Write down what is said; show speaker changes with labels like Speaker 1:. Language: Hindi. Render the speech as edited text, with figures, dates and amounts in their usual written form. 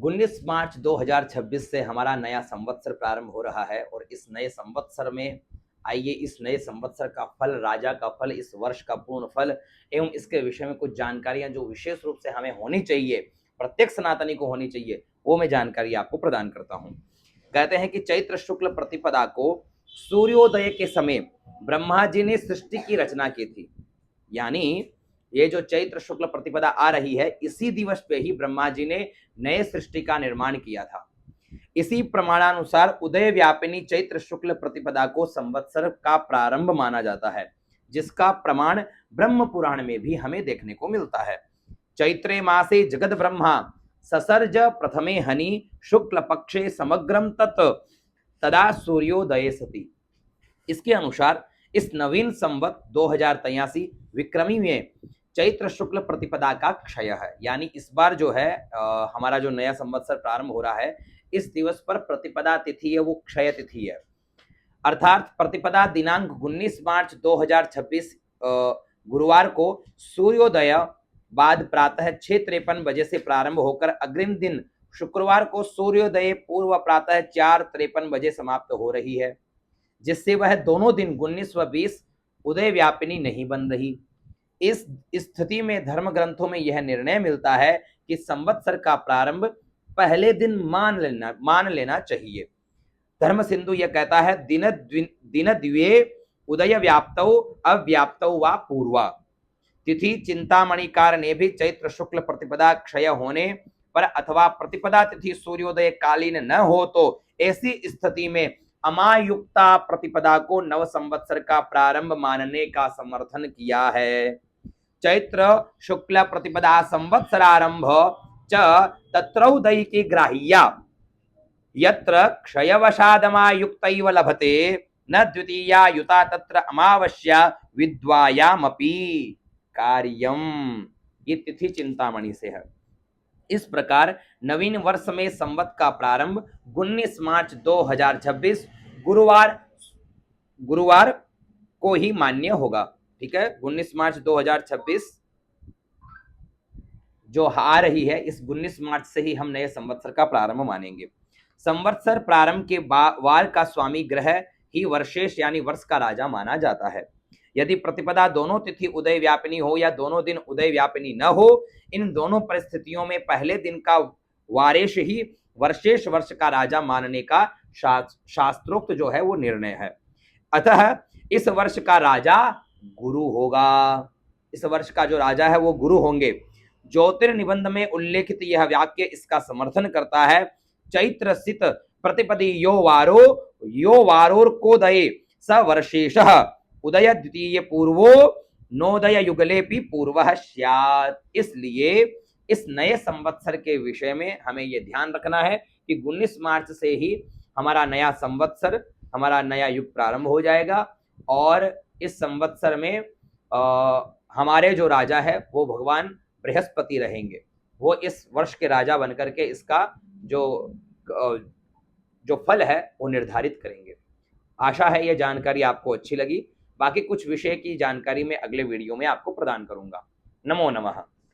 Speaker 1: 19 मार्च 2026 से हमारा नया संवत्सर प्रारंभ हो रहा है और इस नए संवत्सर में आइए इस नए संवत्सर का फल, राजा का फल, इस वर्ष का पूर्ण फल एवं इसके विषय में कुछ जानकारियां जो विशेष रूप से हमें होनी चाहिए, प्रत्येक सनातनी को होनी चाहिए, वो मैं जानकारी आपको प्रदान करता हूं। कहते हैं कि चैत्र शुक्ल प्रतिपदा को सूर्योदय के समय ब्रह्मा जी ने सृष्टि की रचना की थी। यानी ये जो चैत्र शुक्ल प्रतिपदा आ रही है, इसी दिवस पे ही ब्रह्मा जी ने नए सृष्टि का निर्माण किया था। इसी प्रमाणानुसार उदय व्यापिनी चैत्र शुक्ल प्रतिपदा को संवत्सर का प्रारंभ माना जाता है, जिसका प्रमाण ब्रह्म पुराण में भी हमें देखने को मिलता है। चैत्रे मासे जगद ब्रह्मा ससर्ज प्रथमे हनि शुक्ल पक्षे समग्रम तत् तदा सूर्योदये सति। इसके अनुसार इस नवीन संवत 2083 विक्रमी में चैत्र शुक्ल प्रतिपदा का क्षय है। यानी इस बार जो है हमारा जो नया संवत्सर प्रारंभ हो रहा है, इस दिवस पर प्रतिपदा तिथि है वो क्षय तिथि है। अर्थात प्रतिपदा दिनांक 19 मार्च 2026 गुरुवार को सूर्योदय बाद प्रातः 6:53 बजे से प्रारंभ होकर अग्रिम दिन शुक्रवार को सूर्योदय पूर्व प्रातः 4:53 बजे समाप्त हो रही है, जिससे वह दोनों दिन 19 व 20 उदय व्यापिनी नहीं बन रही। इस स्थिति में धर्म ग्रंथों में यह निर्णय मिलता है कि संवत्सर का प्रारंभ पहले दिन मान लेना चाहिए। धर्म सिंधु यह कहता है दिन द्वे उदय व्याप्तौ अव्याप्तौ वा पूर्वा तिथि चिंतामणिकार ने भी चैत्र शुक्ल प्रतिपदा क्षय होने पर अथवा प्रतिपदा तिथि सूर्योदय कालीन न हो तो ऐसी स्थिति में अमायुक्ता प्रतिपदा को नव संवत्सर का प्रारंभ मानने का समर्थन किया है। चैत्र शुक्ल प्रतिपदा संवत्सरारंभ च तत्रौदयिकी ग्राह्या यत्र क्षयवशादमायुक्तैव लभते न द्वितीया युता तत्र अमावस्या विद्वायामपि कार्यम। ये तिथि चिंतामणि से है। इस प्रकार नवीन वर्ष में संवत का प्रारंभ 19 मार्च 2026 गुरुवार को ही मान्य होगा। ठीक है, 19 मार्च 2026 जो आ रही है, इस 19 मार्च से ही हम नए संवत्सर का प्रारंभ मानेंगे। संवत्सर प्रारंभ के वार का स्वामी ग्रह ही वर्षेश यानी वर्ष का राजा माना जाता है। यदि प्रतिपदा दोनों तिथि उदय व्यापिनी हो या दोनों दिन उदय व्यापिनी न हो, इन दोनों परिस्थितियों में पहले दिन का वारेश ही वर्षेश वर्ष का राजा मानने का शास्त्रोक्त जो है वो निर्णय है। अतः इस वर्ष का राजा गुरु होगा। इस वर्ष का जो राजा है वो गुरु होंगे। ज्योतिर्निबंध में उल्लेखित यह वाक्य इसका समर्थन करता है। चैत्र सित प्रतिपदी यो वारोर्कोदये स वर्षेशः उदय द्वितीय पूर्वो नोदय युगले भी पूर्वः स्यात्। इसलिए इस नए संवत्सर के विषय में हमें यह ध्यान रखना है कि 19 मार्च से ही हमारा नया संवत्सर, हमारा नया युग प्रारंभ हो जाएगा और इस संवत्सर में हमारे जो राजा है वो भगवान बृहस्पति रहेंगे। वो इस वर्ष के राजा बनकर के इसका जो फल है वो निर्धारित करेंगे। आशा है यह जानकारी आपको अच्छी लगी। बाकी कुछ विषय की जानकारी मैं अगले वीडियो में आपको प्रदान करूंगा। नमो नमः।